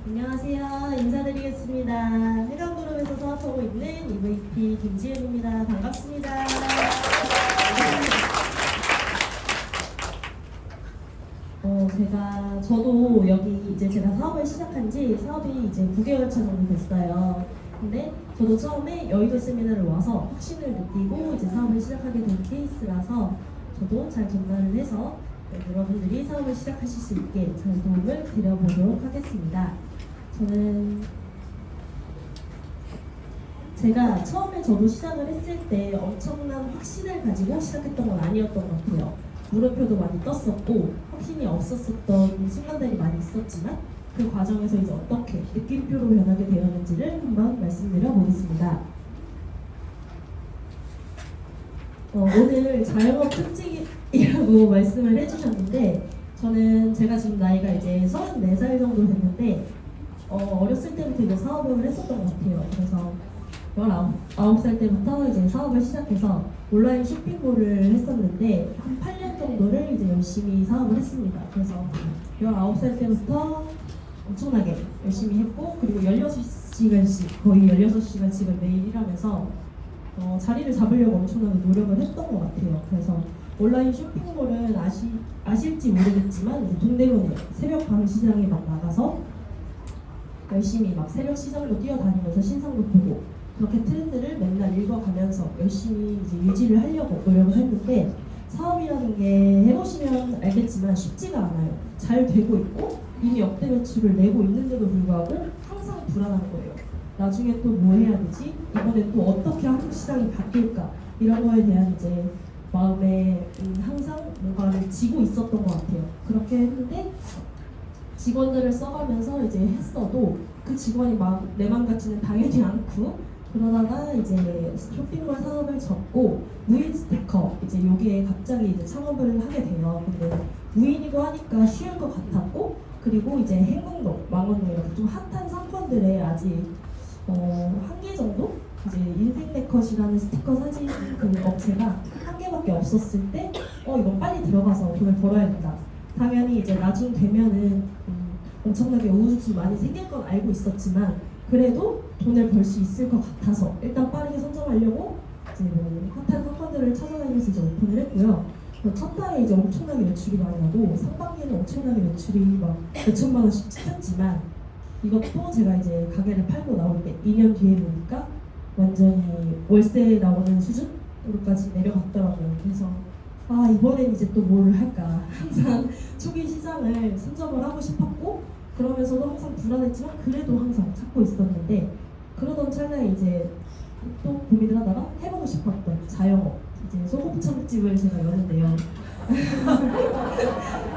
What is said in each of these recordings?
안녕하세요. 인사드리겠습니다. 해강그룹에서 사업하고 있는 EVP 김지은입니다. 반갑습니다. 저도 여기 이제 제가 사업을 시작한 지 사업이 이제 9개월 차 정도 됐어요. 근데 저도 처음에 여의도 세미나를 와서 확신을 느끼고 이제 사업을 시작하게 된 케이스라서 저도 잘 전달을 해서 여러분들이 사업을 시작하실 수 있게 잘 도움을 드려보도록 하겠습니다. 제가 처음에 저도 시작을 했을 때 엄청난 확신을 가지고 시작했던 건 아니었던 것 같아요. 물음표도 많이 떴었고 확신이 없었던 순간들이 많이 있었지만 그 과정에서 이제 어떻게 느낌표로 변하게 되었는지를 한번 말씀드려 보겠습니다. 오늘 자영업 특징이라고 말씀을 해주셨는데 제가 지금 나이가 이제 34살 정도 됐는데 어렸을 때부터 이제 사업을 했었던 것 같아요. 그래서 19살 때부터 이제 사업을 시작해서 온라인 쇼핑몰을 했었는데 한 8년 정도를 이제 열심히 사업을 했습니다. 그래서 19살 때부터 엄청나게 열심히 했고 그리고 16시간씩 거의 16시간씩을 매일 일하면서 자리를 잡으려고 엄청나게 노력을 했던 것 같아요. 그래서 온라인 쇼핑몰은 아실지 모르겠지만 이제 동대문에 새벽 밤 시장에 막 나가서 열심히 막 새벽 시장도 뛰어다니면서 신상도 보고 그렇게 트렌드를 맨날 읽어가면서 열심히 이제 유지를 하려고 노력을 했는데 사업이라는 게 해보시면 알겠지만 쉽지가 않아요. 잘 되고 있고 이미 역대 매출을 내고 있는데도 불구하고 항상 불안한 거예요. 나중에 또 뭐 해야 되지? 이번에 또 어떻게 한국 시장이 바뀔까? 이런 거에 대한 이제 마음에 항상 뭔가를 지고 있었던 것 같아요. 그렇게 했는데 직원들을 써가면서 이제 했어도 그 직원이 막 내 맘 같지는 당연히 않고 그러다가 이제 쇼핑몰 사업을 접고 무인 스티커 이제 여기에 갑자기 이제 창업을 하게 돼요. 근데 무인이고 하니까 쉬울 것 같았고 그리고 이제 행궁동, 망원동 이렇게 좀 핫한 상권들에 아직 한 개 정도 이제 인생 네컷이라는 스티커 사진 그 업체가 한 개밖에 없었을 때 이건 빨리 들어가서 돈을 벌어야 된다. 당연히 이제 나중 되면은 엄청나게 우후죽순 많이 생길 건 알고 있었지만 그래도 돈을 벌 수 있을 것 같아서 일단 빠르게 선점하려고 이제 핫한 상권들을 찾아다니면서 이제 오픈을 했고요. 첫 달에 이제 엄청나게 매출이 많이 나고 상반기에는 엄청나게 매출이 막 몇천만 원씩 찍혔지만 이것도 제가 이제 가게를 팔고 나올 때 2년 뒤에 보니까 완전히 월세 나오는 수준으로까지 내려갔더라고요. 그래서 이번엔 이제 또 뭘 할까 항상 초기 시장을 선점을 하고 싶었고 그러면서도 항상 불안했지만 그래도 항상 찾고 있었는데 그러던 찰나에 이제 또 고민을 하다가 해보고 싶었던 자영업 이제 소곱창집을 제가 여는데요.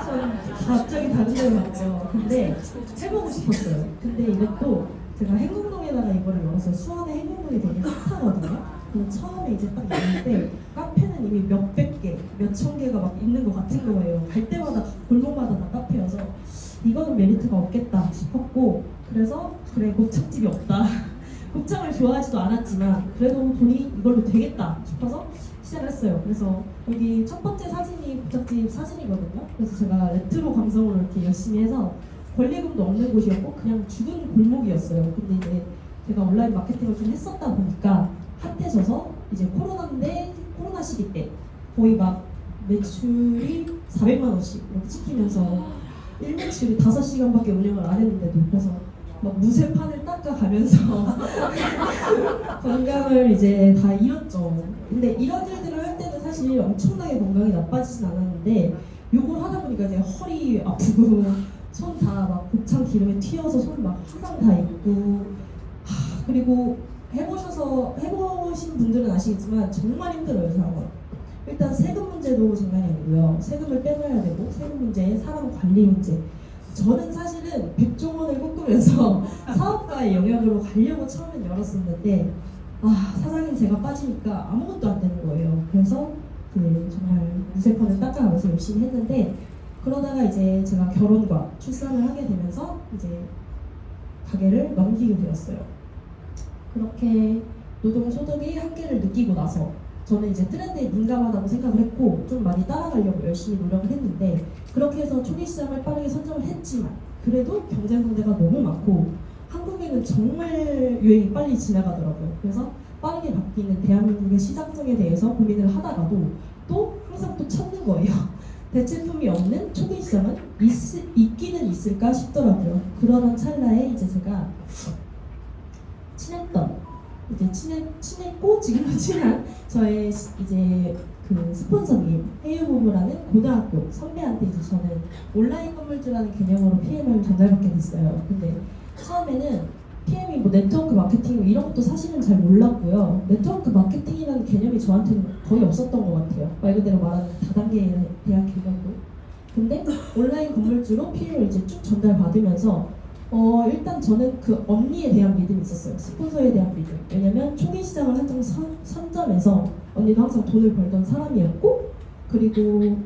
좀 갑자기 다른 데로 갔죠. 근데 해보고 싶었어요. 근데 이것도 제가 행궁동에다가 이거를 열었어요. 수원의 행궁동이 되게 핫하거든요. 그래서 처음에 이제 딱 열는데 카페는 이미 몇백 개, 몇천 개가 막 있는 것 같은 거예요. 갈 때마다 골목마다 다 카페여서 이거는 메리트가 없겠다 싶었고 그래서 그래 곱창집이 없다. 곱창을 좋아하지도 않았지만 그래도 돈이 이걸로 되겠다 싶어서 시작을 했어요. 그래서 여기 첫 번째 사진이 곱창집 사진이거든요. 그래서 제가 레트로 감성으로 이렇게 열심히 해서 권리금도 없는 곳이었고 그냥 죽은 골목이었어요. 근데 이제 제가 온라인 마케팅을 좀 했었다 보니까 핫해져서 이제 코로나 시기 때 거의 막 매출이 400만 원씩 이렇게 찍히면서 일매출이 5시간밖에 운영을 안 했는데도 그래서 막 무쇠판을 닦아가면서 건강을 이제 다 잃었죠. 근데 이런 일들을 할 때는 사실 엄청나게 건강이 나빠지진 않았는데 요걸 하다 보니까 이제 허리 아프고 손 다 막 곱창 기름에 튀어서 손 막 화상 다 있고 그리고 해보신 분들은 아시겠지만 정말 힘들어요 사람은. 일단 세금 문제도 장난이 아니고요. 세금을 빼놔야 되고 세금 문제, 사람 관리 문제. 저는 사실은 백종원을 꿈꾸면서 사업가의 영역으로 가려고 처음엔 열었었는데 사장님 제가 빠지니까 아무것도 안 되는 거예요. 그래서 정말 무쇠판을 닦아가면서 열심히 했는데 그러다가 이제 제가 결혼과 출산을 하게 되면서 이제 가게를 넘기게 되었어요. 그렇게 노동소득이 한계를 느끼고 나서 저는 이제 트렌드에 민감하다고 생각을 했고 좀 많이 따라가려고 열심히 노력을 했는데 그렇게 해서 초기 시장을 빠르게 선점을 했지만 그래도 경쟁 상대가 너무 많고 한국에는 정말 유행이 빨리 지나가더라고요. 그래서 빠르게 바뀌는 대한민국의 시장성에 대해서 고민을 하다가도 또 항상 또 찾는 거예요. 대체품이 없는 초기 시장은 있기는 있을까 싶더라고요. 그러던 찰나에 이제 제가 친했고 지금도 친한 저의 이제 그 스폰서님 해유부부라는 고등학교 선배한테 이제 저는 온라인 건물주라는 개념으로 PM을 전달받게 됐어요. 근데 처음에는 PM이 뭐 네트워크 마케팅 이런 것도 사실은 잘 몰랐고요. 네트워크 마케팅이라는 개념이 저한테는 거의 없었던 것 같아요. 말 그대로 말하는 다단계에 대한 개념도. 근데 온라인 건물주로 PM을 이제 쭉 전달받으면서 일단 저는 그 언니에 대한 믿음이 있었어요. 스폰서에 대한 믿음. 왜냐면 초기 시장을 한창 선점해서 언니도 항상 돈을 벌던 사람이었고, 그리고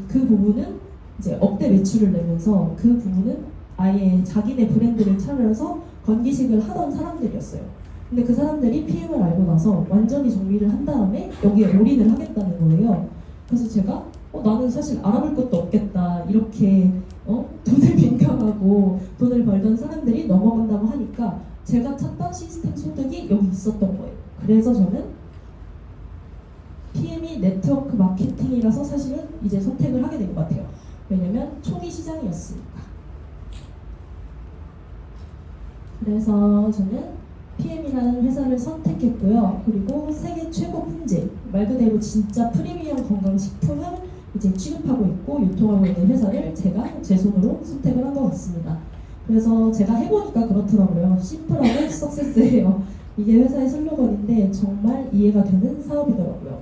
그 부분은 이제 억대 매출을 내면서 그 부분은 아예 자기네 브랜드를 차려서 건기식을 하던 사람들이었어요. 근데 그 사람들이 PM을 알고 나서 완전히 정리를 한 다음에 여기에 올인을 하겠다는 거예요. 그래서 제가 나는 사실 알아볼 것도 없겠다 이렇게 돈을 빈감하고 돈을 벌던 사람들이 넘어간다고 하니까 제가 찾던 시스템 소득이 여기 있었던 거예요. 그래서 저는 PM이 네트워크 마케팅이라서 사실은 이제 선택을 하게 된 것 같아요. 왜냐면 초기 시장이었으니까. 그래서 저는 PM이라는 회사를 선택했고요. 그리고 세계 최고 품질, 말 그대로 진짜 프리미엄 건강식품을 이제 취급하고 있고 유통하고 있는 회사를 제가 제 손으로 선택을 한 것 같습니다. 그래서 제가 해보니까 그렇더라고요. 심플하고 석세스예요. 이게 회사의 슬로건인데 정말 이해가 되는 사업이더라고요.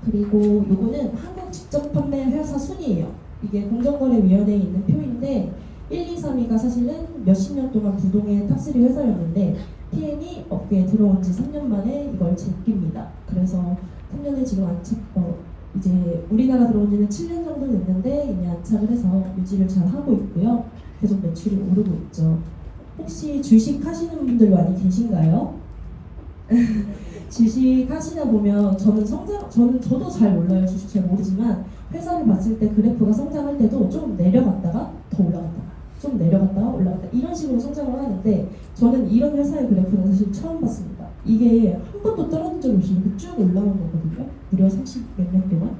그리고 요거는 한국 직접 판매 회사 순위예요. 이게 공정거래위원회에 있는 표인데 1, 2, 3위가 사실은 몇십 년 동안 부동의 탑3 회사였는데 PM이 업계에 들어온 지 3년 만에 이걸 제낍니다. 그래서 3년을 지금 이제 우리나라 들어온 지는 7년 정도 됐는데 이미 안착을 해서 유지를 잘 하고 있고요. 계속 매출이 오르고 있죠. 혹시 주식 하시는 분들 많이 계신가요? 주식 하시다 보면 저도 잘 몰라요. 주식 잘 모르지만 회사를 봤을 때 그래프가 성장할 때도 좀 내려갔다가 더 올라갔다가 좀 내려갔다가 올라갔다 이런 식으로 성장을 하는데 저는 이런 회사의 그래프는 사실 처음 봤습니다. 이게 한 번도 떨어진 적이 없이 이렇게 쭉 올라간 거거든요. 무려 30 몇 년 동안.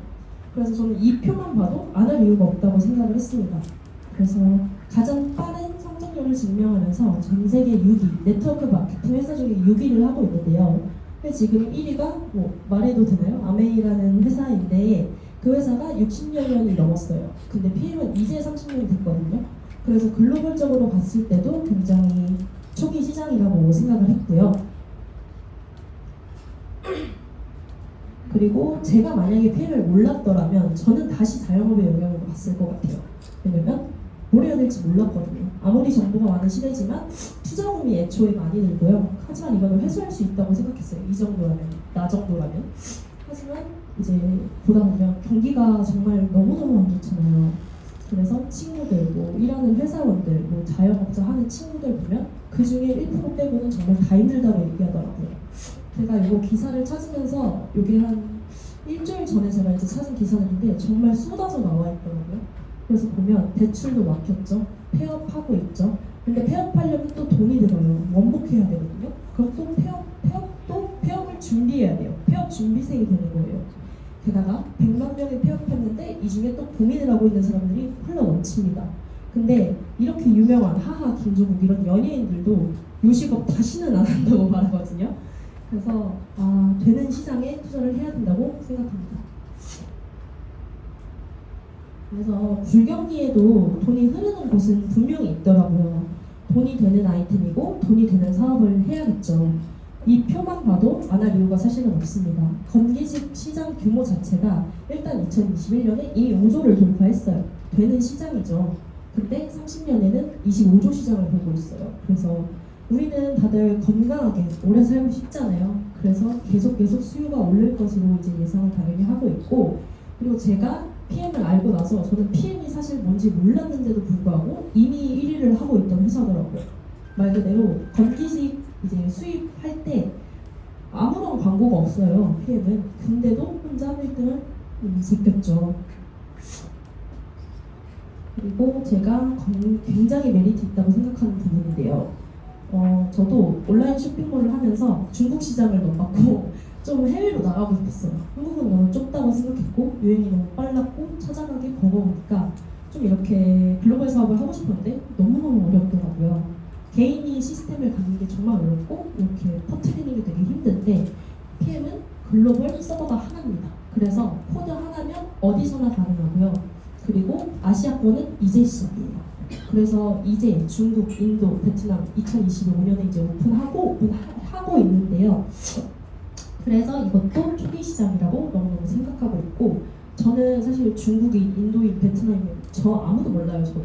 그래서 저는 이 표만 봐도 안 할 이유가 없다고 생각을 했습니다. 그래서 가장 빠른 성장률을 증명하면서 전 세계 6위 네트워크 마케팅 회사 중에 6위를 하고 있는데요. 지금 1위가 뭐 말해도 되나요? 아메이라는 회사인데 그 회사가 60여 년이 넘었어요. 근데 PM은 이제 30년이 됐거든요. 그래서 글로벌적으로 봤을 때도 굉장히 초기 시장이라고 생각을 했고요. 그리고 제가 만약에 PM을 몰랐더라면 저는 다시 자영업의 영역으로 갔을 것 같아요. 왜냐면 뭘 해야 될지 몰랐거든요. 아무리 정보가 많은 시대지만 투자금이 애초에 많이 들고요. 하지만 이거는 회수할 수 있다고 생각했어요. 이 정도라면, 나 정도라면. 하지만 이제 보다 보면 경기가 정말 너무너무 안 좋잖아요. 그래서 친구들, 뭐 일하는 회사원들, 뭐 자영업자 하는 친구들 보면 그 중에 1% 빼고는 정말 다 힘들다고 얘기하더라고요. 제가 이거 기사를 찾으면서 이게 한 일주일 전에 제가 이제 찾은 기사들인데 정말 쏟아져 나와 있더라고요. 그래서 보면 대출도 막혔죠. 폐업하고 있죠. 근데 폐업하려면 또 돈이 들어요. 원복해야 되거든요. 그럼 또 폐업을 준비해야 돼요. 폐업 준비생이 되는 거예요. 게다가 100만 명이 폐업했는데 이 중에 또 고민을 하고 있는 사람들이 흘러 넘칩니다. 근데 이렇게 유명한 하하, 김종국 이런 연예인들도 요식업 다시는 안 한다고 말하거든요. 그래서 되는 시장에 투자를 해야 된다고 생각합니다. 그래서 불경기에도 돈이 흐르는 곳은 분명히 있더라고요. 돈이 되는 아이템이고 돈이 되는 사업을 해야겠죠. 이 표만 봐도 안 할 이유가 사실은 없습니다. 건기식 시장 규모 자체가 일단 2021년에 이미 5조를 돌파했어요. 되는 시장이죠. 근데 30년에는 25조 시장을 보고 있어요. 그래서 우리는 다들 건강하게 오래 살고 싶잖아요. 그래서 계속 수요가 오를 것으로 이제 예상을 당연히 하고 있고, 그리고 제가 PM을 알고 나서 저는 PM이 사실 뭔지 몰랐는데도 불구하고 이미 1위를 하고 있던 회사더라고요. 말 그대로 건기식 이제 수입할 때 아무런 광고가 없어요. PM은. 근데도 혼자 1등을 제꼈죠. 그리고 제가 굉장히 메리트 있다고 생각하는 부분인데요. 저도 온라인 쇼핑몰을 하면서 중국 시장을 넘봤고 좀 해외로 나가고 싶었어요. 한국은 너무 좁다고 생각했고 유행이 너무 빨랐고 찾아가기 버거우니까 좀 이렇게 글로벌 사업을 하고 싶었는데 너무너무 어렵더라고요. 개인이 시스템을 갖는 게 정말 어렵고 이렇게 퍼뜨리는 게 되게 힘든데 PM은 글로벌 서버가 하나입니다. 그래서 코드 하나면 어디서나 가능하고요. 그리고 아시아권은 이제 시작이에요. 그래서 이제 중국, 인도, 베트남 2025년에 이제 오픈하고 있는데요. 그래서 이것도 초기 시장이라고 너무너무 생각하고 있고 저는 사실 중국이, 인도인, 베트남인 저 아무도 몰라요 저도.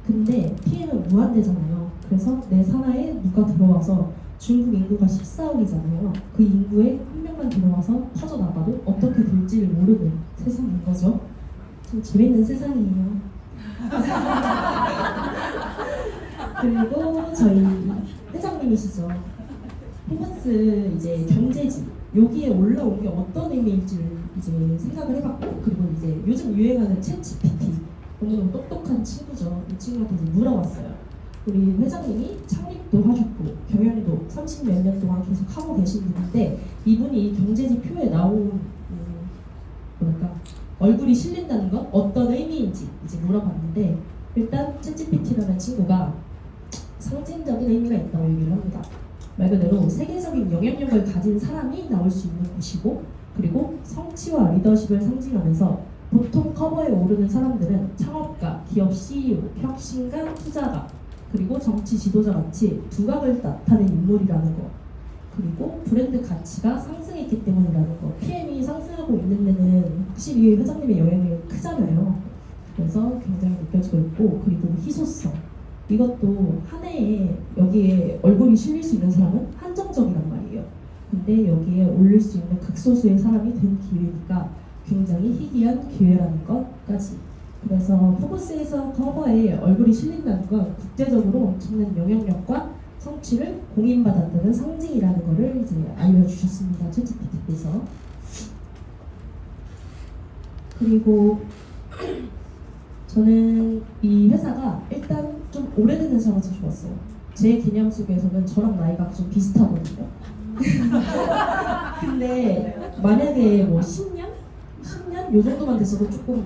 근데 PM은 무한대잖아요. 그래서 내 산하에 누가 들어와서 중국 인구가 14억이잖아요. 그 인구에 한 명만 들어와서 퍼져나가도 어떻게 될지를 모르는 세상인 거죠. 좀 재밌는 세상이에요. 그리고 저희 회장님이시죠. 포커스 이제 경제지 여기에 올라온 게 어떤 의미일지를 이제 생각을 해봤고 그리고 이제 요즘 유행하는 챗 GPT 너무 똑똑한 친구죠. 이 친구한테 이제 물어봤어요. 우리 회장님이 창립도 하셨고 경영도 30 몇 년 동안 계속 하고 계신 분인데 이분이 경제지표에 나온 뭐랄까 얼굴이 실린다는 건 어떤 의미인지 이제 물어봤는데 일단 챗GPT라는 친구가 상징적인 의미가 있다고 얘기를 합니다. 말 그대로 세계적인 영향력을 가진 사람이 나올 수 있는 곳이고 그리고 성취와 리더십을 상징하면서 보통 커버에 오르는 사람들은 창업가, 기업 CEO, 혁신가, 투자가 그리고 정치 지도자 같이 두각을 나타낸 인물이라는 거 그리고 브랜드 가치가 상승했기 때문이라는 거 PM이 상승하고 있는 데는 확실히 회장님의 영향력이 크잖아요. 그래서 굉장히 느껴지고 있고 그리고 희소성 이것도 한 해에 여기에 얼굴이 실릴 수 있는 사람은 한정적이란 말이에요. 근데 여기에 올릴 수 있는 극소수의 사람이 된 기회니까 굉장히 희귀한 기회라는 것까지. 그래서 포브스에서 커버에 얼굴이 실린다는 건 국제적으로 엄청난 영향력과 성취를 공인받았다는 상징이라는 것을 이제 알려주셨습니다. 챗GPT에서. 그리고 저는 이 회사가 일단 좀 오래된 회사라서 좋았어요. 제 개념 속에서는 저랑 나이가 좀 비슷하거든요. 근데 만약에 뭐 10년? 10년? 요 정도만 됐어도 조금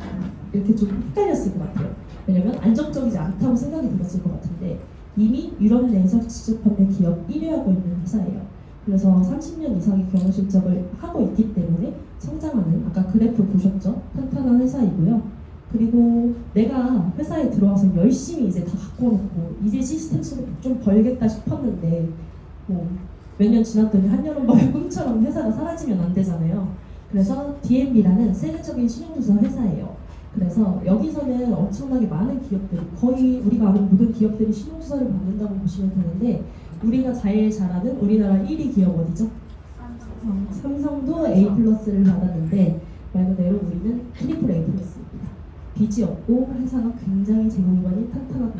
이렇게 좀 헷갈렸을 것 같아요. 왜냐면 안정적이지 않다고 생각이 들었을 것 같은데 이미 유럽 내에서 직접 판매 기업 1위 하고 있는 회사예요. 그래서 30년 이상의 경영 실적을 하고 있기 때문에 성장하는 아까 그래프 보셨죠? 탄탄한 회사이고요. 그리고 내가 회사에 들어와서 열심히 이제 다 바꿔놓고 이제 시스템 속에 좀 벌겠다 싶었는데 뭐 몇 년 지났더니 한여름밤의 꿈처럼 회사가 사라지면 안 되잖아요. 그래서 DMB라는 세계적인 신용조사 회사예요. 그래서 여기서는 엄청나게 많은 기업들이 거의 우리가 아는 모든 기업들이 신용조사를 받는다고 보시면 되는데 우리가 제일 잘하는 우리나라 1위 기업 어디죠? 삼성도 A 플러스를 받았는데 말 그대로 우리는 트리플 A 플러스입니다. 빚이 없고 회사가 굉장히 재무기반이 탄탄하고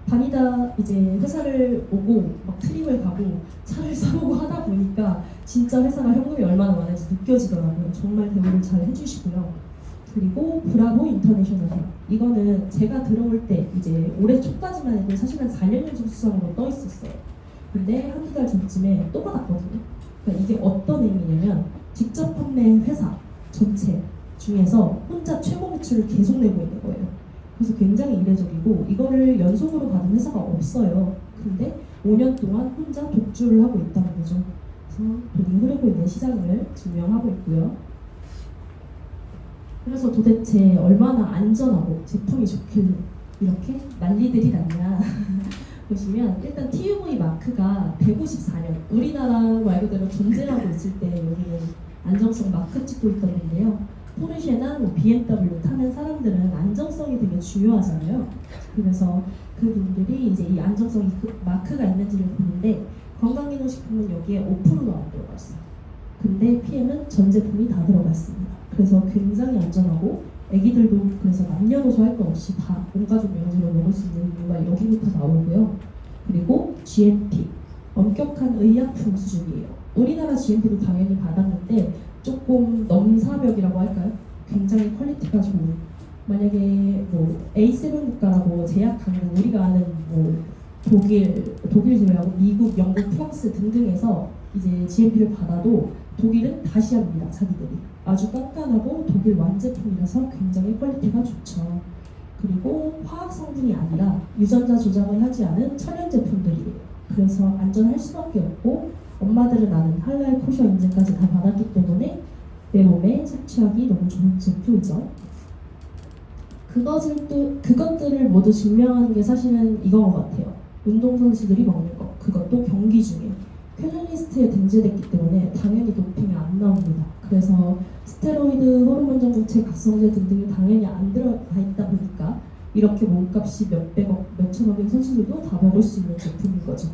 다니다 이제 회사를 오고 막 트립을 가고 차를 사보고 하다 보니까 진짜 회사가 현금이 얼마나 많은지 느껴지더라고요. 정말 대우를 잘 해주시고요. 그리고 브라보 인터내셔널 대학 이거는 제가 들어올 때 이제 올해 초까지만 해도 사실은 4년 연속 수상으로 떠 있었어요. 근데 한두 달 전쯤에 또 받았거든요. 그러니까 이게 어떤 의미냐면 직접 판매 회사 전체 중에서 혼자 최고 매출을 계속 내고 있는 거예요. 그래서 굉장히 이례적이고 이거를 연속으로 받은 회사가 없어요. 근데 5년 동안 혼자 독주를 하고 있다는 거죠. 그래서 돈이 흐르고 있는 시장을 증명하고 있고요. 그래서 도대체 얼마나 안전하고 제품이 좋길 이렇게 난리들이 났냐 보시면 일단 TUV 마크가 154년 우리나라 말 그대로 존재하고 있을 때 여기는 안정성 마크 찍고 있던데요. 포르쉐나 뭐 BMW 타는 사람들은 안정성이 되게 중요하잖아요. 그래서 그분들이 이제 이 안정성이 마크가 있는지를 보는데 건강기능식품은 여기에 5%도 안 들어가 있어요. 근데 PM은 전 제품이 다 들어가 있습니다. 그래서 굉장히 안전하고 애기들도 그래서 남녀노소 할 것 없이 다 온가족 명제로 먹을 수 있는 이유가 여기부터 나오고요. 그리고 GMP, 엄격한 의약품 수준이에요. 우리나라 GMP도 당연히 받았는데 조금 넘사벽이라고 할까요? 굉장히 퀄리티가 좋은 만약에 뭐 A7 국가라고 제약 강국 우리가 아는 뭐 독일 제외하고 미국, 영국, 프랑스 등등에서 이제 GMP를 받아도 독일은 다시 합니다. 자기들이 아주 깐깐하고 독일 완제품이라서 굉장히 퀄리티가 좋죠. 그리고 화학 성분이 아니라 유전자 조작을 하지 않은 천연 제품들이에요. 그래서 안전할 수밖에 없고 엄마들은 아는 할랄 코셔 인증까지 다 받았기 때문에 내 몸에 섭취하기 너무 좋은 제품이죠. 그것들을 모두 증명하는 게 사실은 이건 것 같아요. 운동선수들이 먹는 거, 그것도 경기 중에 퀘널리스트에 등재됐기 때문에 당연히 도핑이 안 나옵니다. 그래서 스테로이드, 호르몬 전구체, 각성제 등등이 당연히 안 들어가 있다 보니까 이렇게 몸값이 몇백억, 몇천억인 선수들도 다 먹을 수 있는 제품인 거죠.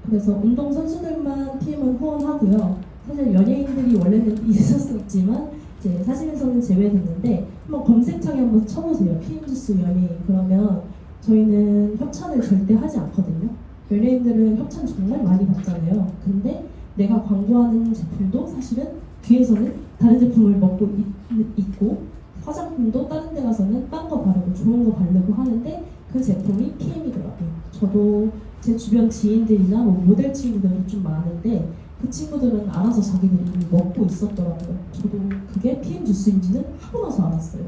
그래서 운동선수들만 PM은 후원하고요. 사실 연예인들이 원래는 있었었지만 이제 사진에서는 제외됐는데 한번 검색창에 한번 쳐보세요. PM 주스 연예인. 그러면 저희는 협찬을 절대 하지 않거든요. 연예인들은 협찬 정말 많이 받잖아요. 근데 내가 광고하는 제품도 사실은 뒤에서는 다른 제품을 먹고 있고 화장품도 다른 데 가서는 딴 거 바르고 좋은 거 바르고 하는데 그 제품이 PM이더라고요. 저도 제 주변 지인들이나 뭐 모델 친구들이 좀 많은데 그 친구들은 알아서 자기들이 먹고 있었더라고요. 저도 그게 PM 주스인지는 하고 나서 알았어요.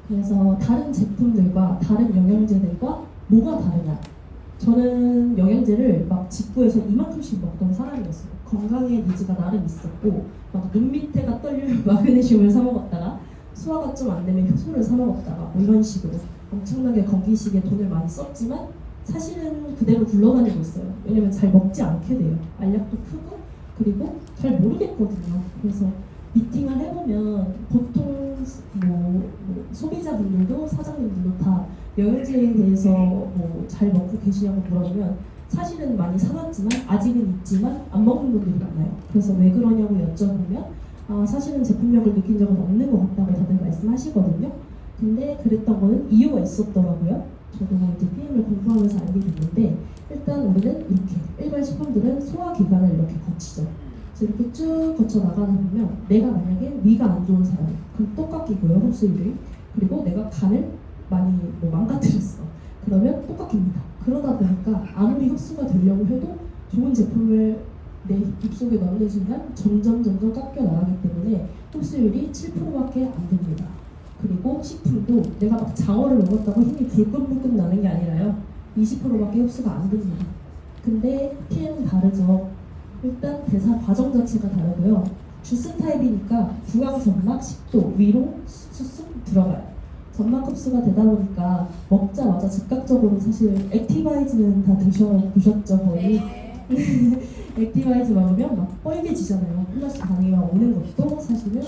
그래서 다른 제품들과 다른 영양제들과 뭐가 다르냐? 저는 영양제를 막 직구해서 이만큼씩 먹던 사람이었어요. 건강의 니즈가 나름 있었고 막 눈 밑에가 떨리면 마그네슘을 사 먹었다가 소화가 좀 안 되면 효소를 사 먹었다가 뭐 이런 식으로 엄청나게 건기식에 돈을 많이 썼지만 사실은 그대로 굴러다니고 있어요. 왜냐면 잘 먹지 않게 돼요. 알약도 크고 그리고 잘 모르겠거든요. 그래서 미팅을 해보면 보통 뭐 소비자분들도 사장님들도 다 영양제에 대해서 뭐 잘 먹고 계시냐고 물어보면 사실은 많이 사봤지만 아직은 있지만 안 먹는 분들이 많아요. 그래서 왜 그러냐고 여쭤보면 사실은 제품력을 느낀 적은 없는 것 같다고 다들 말씀하시거든요. 근데 그랬던 거는 이유가 있었더라고요. 저도 이제 PM을 공부하면서 알게 됐는데 일단 우리는 이렇게 일반 식품들은 소화기관을 이렇게 거치죠. 그래서 이렇게 쭉 거쳐 나가다 보면 내가 만약에 위가 안 좋은 사람 그럼 똑같기고요 흡수율이. 그리고 내가 간을 많이 뭐 망가뜨렸어. 그러면 똑같습니다. 그러다 보니까 아무리 흡수가 되려고 해도 좋은 제품을 내 입속에 넣는 순간 점점 깎여 나가기 때문에 흡수율이 7%밖에 안 됩니다. 그리고 식품도 내가 막 장어를 먹었다고 힘이 불끈불끈 나는 게 아니라요. 20%밖에 흡수가 안 됩니다. 근데 PM은 다르죠. 일단 대사 과정 자체가 다르고요. 주스 타입이니까 구강 점막, 식도, 위로 쑥쑥 들어가요. 점막 흡수가 되다 보니까 먹자마자 즉각적으로 사실 액티바이즈는 다 드셔보셨죠 거의? 액티바이즈 먹으면 막 뻘개지잖아요. 플러스 반응이 오는 것도 사실은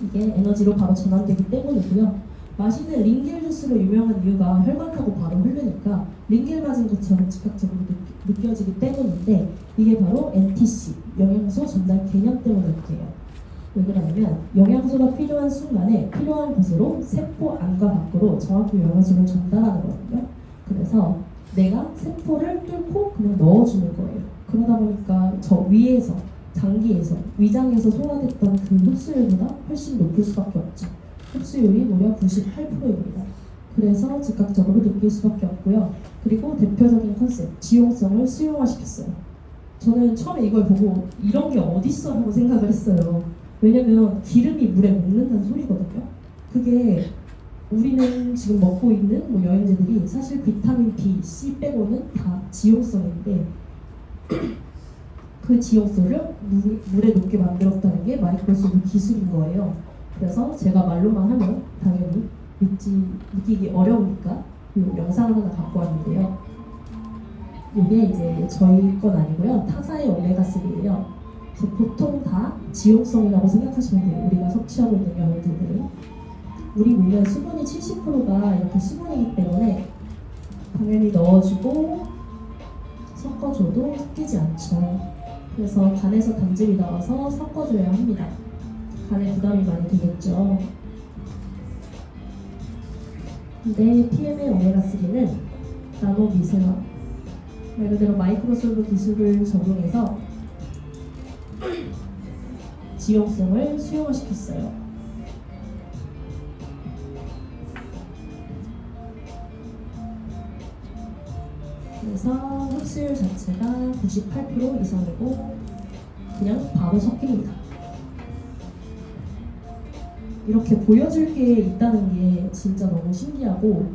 이게 에너지로 바로 전환되기 때문이고요. 마시는 링겔 주스로 유명한 이유가 혈관 타고 바로 흐르니까 링겔 맞은 것처럼 즉각적으로 느껴지기 때문인데 이게 바로 NTC, 영양소 전달 개념 때문에 그래요. 왜 그러냐면 영양소가 필요한 순간에 필요한 곳으로 세포 안과 밖으로 정확히 영양소를 전달하는 거거든요. 그래서 내가 세포를 뚫고 그냥 넣어주는 거예요. 그러다 보니까 저 위에서 장기에서 위장에서 소화됐던 그 흡수율보다 훨씬 높을 수밖에 없죠. 흡수율이 무려 98%입니다. 그래서 즉각적으로 느낄 수밖에 없고요. 그리고 대표적인 컨셉, 지용성을 수용화시켰어요. 저는 처음에 이걸 보고 이런 게 어딨어 하고 생각을 했어요. 왜냐면 기름이 물에 녹는다는 소리거든요. 그게 우리는 지금 먹고 있는 뭐 영양제들이 사실 비타민 B, C 빼고는 다 지용성인데 그 지용소를 물에 녹게 만들었다는 게 마이크로소드 기술인 거예요. 그래서 제가 말로만 하면 당연히 느끼기 어려우니까 이 영상을 하나 갖고 왔는데요. 이게 이제 저희 건 아니고요. 타사의 오메가3예요. 보통 다 지용성이라고 생각하시면 돼요. 우리가 섭취하고 있는 영양제들은. 우리 몸에 수분이 70%가 이렇게 수분이기 때문에 당연히 넣어주고 섞어줘도 섞이지 않죠. 그래서 간에서 단즙이 나와서 섞어줘야 합니다. 간에 부담이 많이 되겠죠. 근데 PM의 오메가3는 나노 미세화, 말 그대로 마이크로솔브 기술을 적용해서 지용성을 수용화시켰어요. 그래서 흡수율 자체가 98% 이상이고 그냥 바로 섞입니다. 이렇게 보여줄 게 있다는 게 진짜 너무 신기하고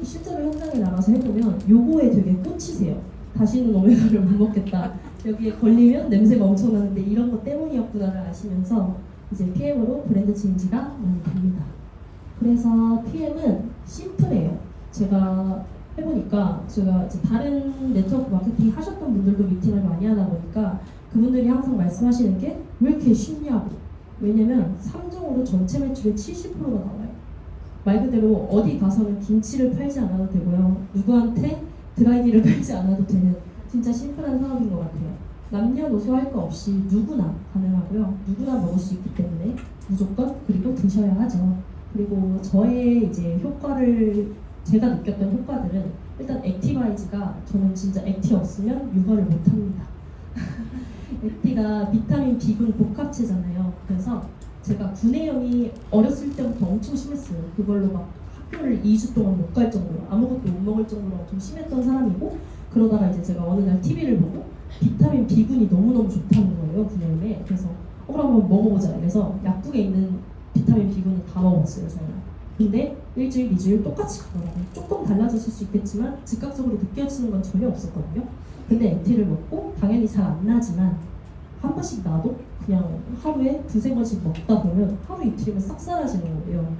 실제로 현장에 나가서 해보면 요거에 되게 꽂히세요. 다시는 오메가를 못 먹겠다. 여기에 걸리면 냄새가 엄청 나는데 이런 거 때문이었구나를 아시면서 이제 PM으로 브랜드 체인지가 많이 됩니다. 그래서 PM은 심플해요. 제가 해보니까 제가 이제 다른 네트워크 마케팅 하셨던 분들도 미팅을 많이 하다 보니까 그분들이 항상 말씀하시는 게 왜 이렇게 쉽냐고. 왜냐면 3종으로 전체 매출의 70%가 나와요. 말 그대로 어디 가서는 김치를 팔지 않아도 되고요. 누구한테 드라이기를 팔지 않아도 되는 진짜 심플한 사업인 것 같아요. 남녀노소 할 거 없이 누구나 가능하고요. 누구나 먹을 수 있기 때문에 무조건 그리고 드셔야 하죠. 그리고 저의 이제 효과를 제가 느꼈던 효과들은 일단 액티바이즈가 저는 진짜 액티 없으면 육아를 못합니다. 액티가 비타민 B군 복합체잖아요. 그래서 제가 구내염이 어렸을 때부터 엄청 심했어요. 그걸로 막 학교를 2주 동안 못 갈 정도로 아무것도 못 먹을 정도로 엄청 심했던 사람이고 그러다가 이제 제가 어느 날 TV를 보고 비타민 B군이 너무너무 좋다는 거예요. 구내염에. 그래서 그럼 한번 먹어보자. 그래서 약국에 있는 비타민 B군을 다 먹었어요. 저는. 근데 일주일, 2주일 똑같이 가더라고요. 조금 달라졌을 수 있겠지만 즉각적으로 느껴지는 건 전혀 없었거든요. 근데 액티를 먹고 당연히 잘 안 나지만 한 번씩 나도 그냥 하루에 두세 번씩 먹다 보면 하루 이틀이면 싹 사라지는 거예요.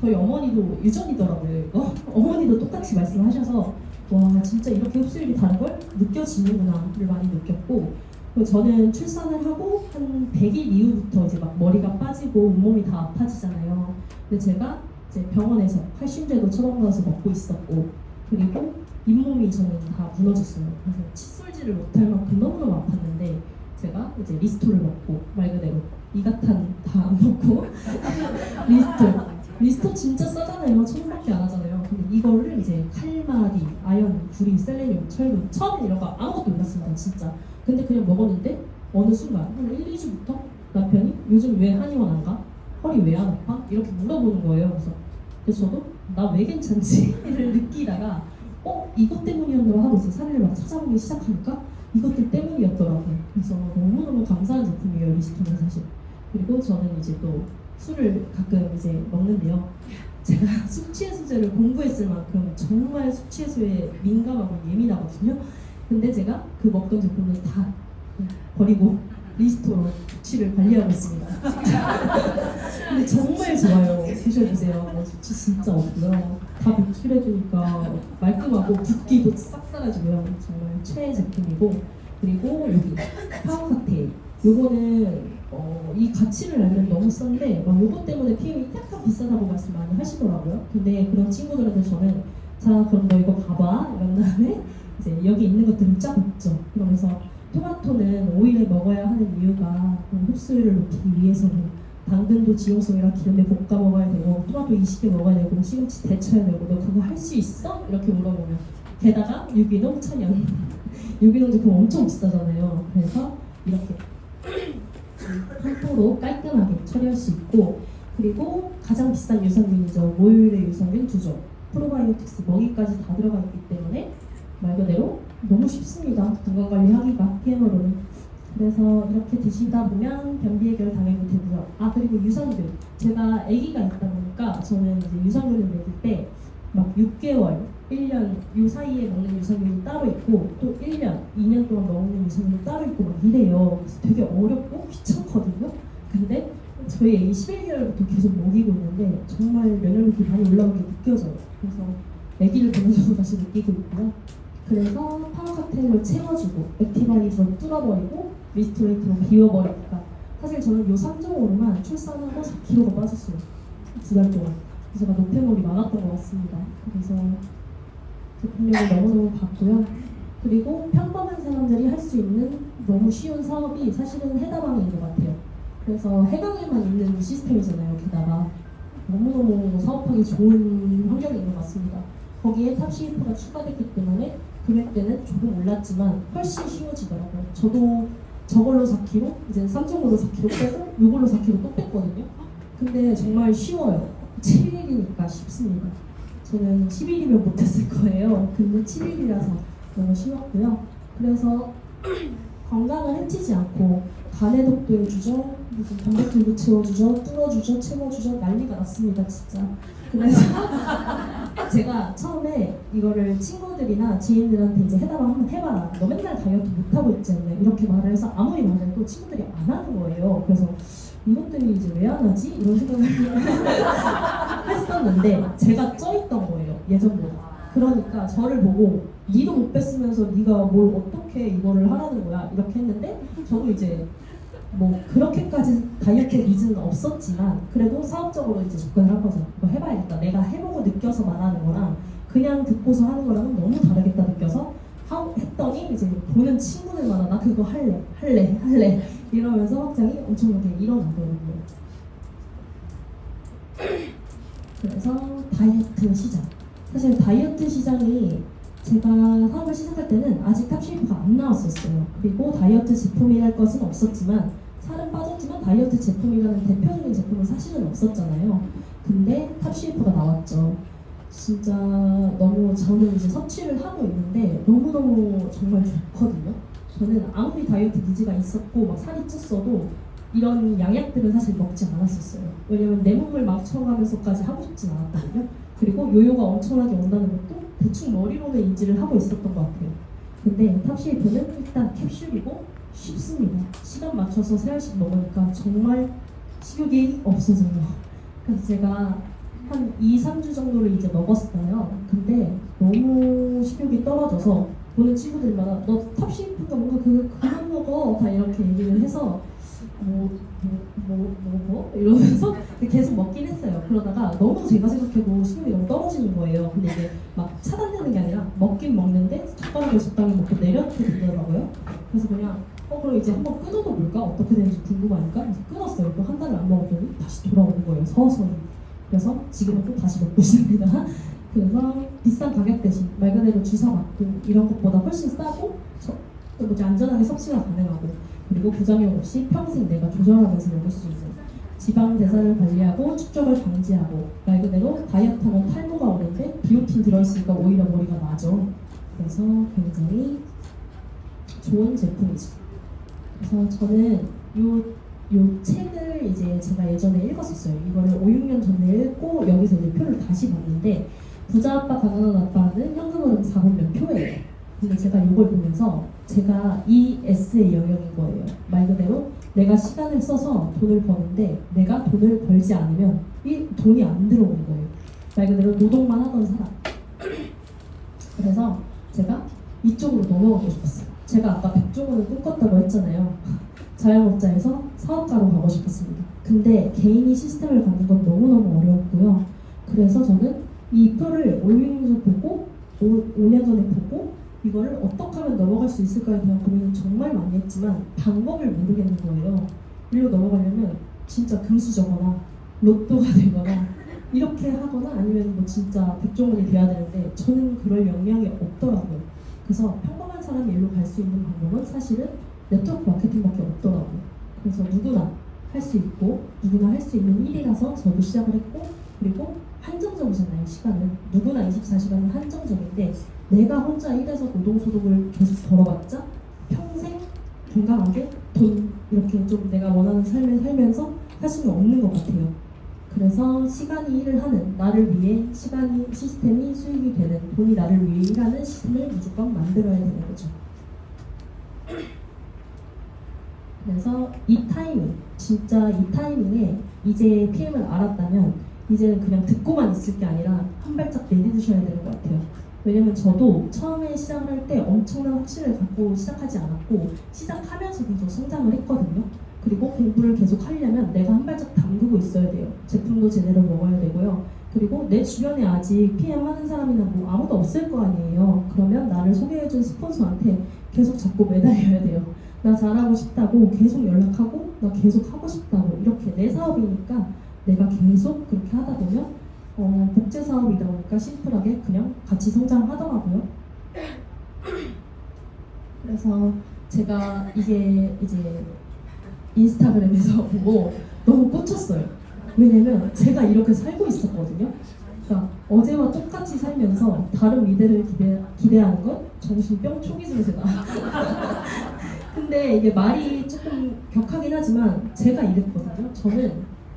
저희 어머니도 유전이더라고요. 이거 어머니도 똑같이 말씀하셔서 와 진짜 이렇게 흡수율이 다른 걸 느껴지는구나를 많이 느꼈고 그리고 저는 출산을 하고 한 100일 이후부터 이제 막 머리가 빠지고 온몸이 다 아파지잖아요. 근데 제가 이제 병원에서 칼슘제도 처방받아서 먹고 있었고 그리고 잇몸이 저는 다 무너졌어요. 그래서 칫솔질을 못할 만큼 너무너무 아팠는데 제가 이제 리스토를 먹고 말 그대로 이가탄 다 안 먹고 리스토 진짜 싸잖아요. 1,000원밖에 안 하잖아요. 근데 이거를 이제 칼마디, 아연, 구리, 셀레늄, 철분 처음에 이런 거 아무것도 몰랐습니다. 진짜. 근데 그냥 먹었는데 어느 순간 한 1, 2주부터 남편이 요즘 왜 한의원 안 가? 허리 왜 안 아파? 이렇게 물어보는 거예요. 그래서 저도 나 왜 괜찮지?를 느끼다가 이것 때문이었나 하고 이제 사례를 막 찾아보기 시작하니까 이것들 때문이었더라고요. 그래서 너무너무 감사한 제품이에요. 리스토는 사실. 그리고 저는 이제 또 술을 가끔 이제 먹는데요. 제가 숙취해소제를 공부했을 만큼 정말 숙취해소에 민감하고 예민하거든요. 근데 제가 그 먹던 제품을 다 버리고 리스토로 숙취를 관리하고 있습니다. 근데 정말 좋아요. 드셔보세요. 숙취 진짜 없고요. 다 배출해주니까 말끔하고 붓기도 싹 사라지고요. 정말 최애 제품이고 그리고 여기 파워 칵테일. 요거는 이 가치를 알면 너무 싼데 요거 때문에 PM이 약간 비싸다고 말씀 많이 하시더라고요. 근데 그런 친구들한테 저는 자 그럼 너 이거 봐봐 이런 다음에 이제 여기 있는 것들을 쫙 먹죠. 그러면서 토마토는 오일에 먹어야 하는 이유가 흡수율을 높이기 위해서는 당근도 지용성이랑 기름에 볶아 먹어야 되고 토마토 20개 먹어야 되고 시금치 데쳐야 되고 너 그거 할 수 있어? 이렇게 물어보면 게다가 유기농 천연 유기농 제품 엄청 비싸잖아요. 그래서 이렇게 한 포로 깔끔하게 처리할 수 있고 그리고 가장 비싼 유산균이죠. 모유의 유산균 2종 프로바이오틱스 먹이까지 다 들어가 있기 때문에 말 그대로 너무 쉽습니다. 건강관리하기가 PM으로는. 그래서 이렇게 드시다 보면 변비 해결 당연히 되고요. 그리고 유산균 제가 아기가 있다 보니까 저는 이제 유산균을 먹일 때 막 6개월, 1년 이 사이에 먹는 유산균이 따로 있고 또 1년, 2년 동안 먹는 유산균이 따로 있고 막 이래요. 그래서 되게 어렵고 귀찮거든요. 근데 저희 애기 11개월부터 계속 먹이고 있는데 정말 면역력이 많이 올라오는 게 느껴져요. 그래서 아기를 보면서 다시 느끼고 있고요. 그래서 파워 칵테일로 채워주고 액티바이저로 뚫어버리고 리스토레이트로 비워버리니까 사실 저는 요 3종으로만 출산하고 4kg가 빠졌어요. 2달 동안. 제가 노폐물이 많았던 것 같습니다. 그래서 제품력이 너무너무 봤고요. 그리고 평범한 사람들이 할 수 있는 너무 쉬운 사업이 사실은 해다방인 것 같아요. 그래서 해강에만 있는 시스템이잖아요. 게다가 너무너무 사업하기 좋은 환경인 것 같습니다. 거기에 탑 CF가 추가됐기 때문에 금액대는 조금 올랐지만 훨씬 쉬워지더라고요. 저도 저걸로 4kg, 이제 3종으로 4kg 빼고 이걸로 4kg 또 뺐거든요. 근데 정말 쉬워요. 7일이니까 쉽습니다. 저는 10일이면 못했을 거예요. 근데 7일이라서 너무 심했고요. 그래서 건강을 해치지 않고 간해독도 해주죠, 무슨 단백질도 채워주죠, 뚫어주죠, 채워주죠, 난리가 났습니다 진짜. 그래서 제가 처음에 이거를 친구들이나 지인들한테 이제 해달라고 한번 해봐라, 너 맨날 다이어트 못하고 있지 않냐 이렇게 말을 해서 아무리 말해도 친구들이 안 하는 거예요. 그래서 이것들이 이제 왜 안 하지? 이런 생각을 했었는데 제가 쪄있던 거예요 예전보다. 그러니까 저를 보고 니도 못 뺐으면서 네가 뭘 어떻게 이거를 하라는 거야 이렇게 했는데, 저도 이제 뭐 그렇게까지 다이어트 니즈는 없었지만 그래도 사업적으로 이제 접근을 한 거죠. 이거 해봐야겠다. 내가 해보고 느껴서 말하는 거랑 그냥 듣고서 하는 거랑은 너무 다르겠다 느껴서 했더니 이제 보는 친구들마다 나 그거 할래 이러면서 확장이 엄청나게 일어나더라고요. 그래서 다이어트 시장. 사실 다이어트 시장이 제가 사업을 시작할 때는 아직 탑쉐이프가 안 나왔었어요. 그리고 다이어트 제품이랄 것은 없었지만, 살은 빠졌지만 다이어트 제품이라는 대표적인 제품은 사실은 없었잖아요. 근데 탑쉐이프가 나왔죠. 진짜 너무 저는 이제 섭취를 하고 있는데 너무너무 정말 좋거든요. 저는 아무리 다이어트 니즈가 있었고 막 살이 쪘어도 이런 양약들은 사실 먹지 않았었어요. 왜냐면 내 몸을 맞춰가면서까지 하고 싶진 않았거든요. 그리고 요요가 엄청나게 온다는 것도 대충 머리로는 인지를 하고 있었던 것 같아요. 근데 탑쉐이프는 일단 캡슐이고 쉽습니다. 시간 맞춰서 3알씩 먹으니까 정말 식욕이 없어져요. 그래서 제가 한 2, 3주 정도를 이제 먹었어요. 근데 너무 식욕이 떨어져서 보는 친구들마다 너 탑쉐이프가 뭔가 그만 먹어 다 이렇게 얘기를 해서 이러면서 계속 먹긴 했어요. 그러다가 너무 제가 생각해도 식욕이 너무 떨어지는 거예요. 근데 이게 막 차단되는 게 아니라 먹긴 먹는데 젓가락을 적당히 먹고 내려놓게 되더라고요. 그래서 그냥 그럼 이제 한번 끊어도 볼까? 어떻게 되는지 궁금하니까 그래서 끊었어요. 또 한 달을 안 먹었더니 다시 돌아오는 거예요. 서서히. 그래서 지금은 또 다시 먹고 있습니다. 그래서 비싼 가격 대신 말 그대로 주사 맞고 이런 것보다 훨씬 싸고 이제 안전하게 섭취가 가능하고, 그리고 부작용 없이 평생 내가 조절하면서 먹을 수 있는, 지방 대사를 관리하고 축적을 방지하고, 말 그대로 다이어트하면 탈모가 오는데 비오틴 들어있으니까 오히려 머리가 나죠. 그래서 굉장히 좋은 제품이죠. 그래서 저는 요 책을 이제 제가 예전에 읽었었어요. 이거를 5, 6년 전에 읽고 여기서 이제 표를 다시 봤는데, 부자 아빠 가난한 아빠는 현금 흐름 4분면 표예요. 근데 제가 이걸 보면서 제가 이 S의 영역인 거예요. 말 그대로 내가 시간을 써서 돈을 버는데 내가 돈을 벌지 않으면 이 돈이 안 들어오는 거예요. 말 그대로 노동만 하던 사람. 그래서 제가 이쪽으로 넘어가고 싶었어요. 제가 아까 백종원을 꿈꿨다고 했잖아요. 자영업자에서 사업가로 가고 싶었습니다. 근데 개인이 시스템을 갖는 건 너무너무 어려웠고요. 그래서 저는 이 표를 5년 전에 보고 5년 전에 보고 이거를 어떻게 하면 넘어갈 수 있을까에 대한 고민을 정말 많이 했지만 방법을 모르겠는 거예요. 일로 넘어가려면 진짜 금수저거나 로또가 되거나 이렇게 하거나 아니면 뭐 진짜 백종원이 돼야 되는데 저는 그럴 역량이 없더라고요. 그래서 평범한 사람이 일로 갈 수 있는 방법은 사실은 네트워크 마케팅밖에 없더라고요. 그래서 누구나 할 수 있고 누구나 할 수 있는 일이라서 저도 시작을 했고, 그리고 한정적이잖아요. 시간은 누구나 24시간은 한정적인데 내가 혼자 일해서 노동소득을 계속 벌어봤자 평생 건강하게 돈 이렇게 좀 내가 원하는 삶을 살면서 할 수는 없는 것 같아요. 그래서 시간이 일을 하는, 나를 위해 시간이 시스템이 수익이 되는, 돈이 나를 위해 일하는 시스템을 무조건 만들어야 되는 거죠. 그래서 이 타이밍, 진짜 이 타이밍에 이제 PM을 알았다면 이제는 그냥 듣고만 있을 게 아니라 한 발짝 내딛으셔야 되는 것 같아요. 왜냐면 저도 처음에 시작을 할 때 엄청난 확신을 갖고 시작하지 않았고 시작하면서 계속 성장을 했거든요. 그리고 공부를 계속 하려면 내가 한 발짝 담그고 있어야 돼요. 제품도 제대로 먹어야 되고요. 그리고 내 주변에 아직 PM 하는 사람이나 뭐 아무도 없을 거 아니에요. 그러면 나를 소개해준 스폰서한테 계속 자꾸 매달려야 돼요. 나 잘하고 싶다고 계속 연락하고 나 계속 하고 싶다고, 이렇게 내 사업이니까 내가 계속 그렇게 하다 보면 복제 사업이다 보니까 심플하게 그냥 같이 성장하더라고요. 그래서 제가 이게 이제 인스타그램에서 보고 너무 꽂혔어요. 왜냐면 제가 이렇게 살고 있었거든요. 그러니까 어제와 똑같이 살면서 다른 미래를 기대하는 건 정신병 초기 증세다. 근데 이게 말이 조금 격하긴 하지만 제가 이랬거든요. 저는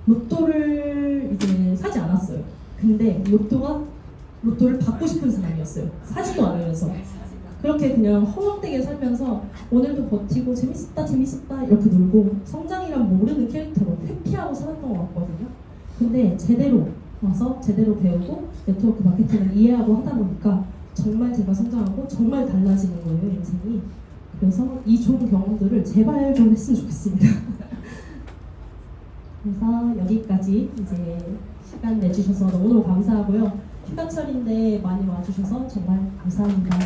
로또를 이제 사지 않았어요. 근데 로또를 받고 싶은 사람이었어요. 사지도 않으면서. 그렇게 그냥 허황되게 살면서 오늘도 버티고 재밌었다 이렇게 놀고 성장이란 모르는 캐릭터로 회피하고 살았던 것 같거든요. 근데 제대로 와서 제대로 배우고 네트워크 마케팅을 이해하고 하다 보니까 정말 제가 성장하고 정말 달라지는 거예요, 인생이. 그래서 이 좋은 경험들을 제발 좀 했으면 좋겠습니다. 그래서 여기까지 이제 시간 내주셔서 너무너무 감사하고요. 휴가철인데 많이 와주셔서 정말 감사합니다.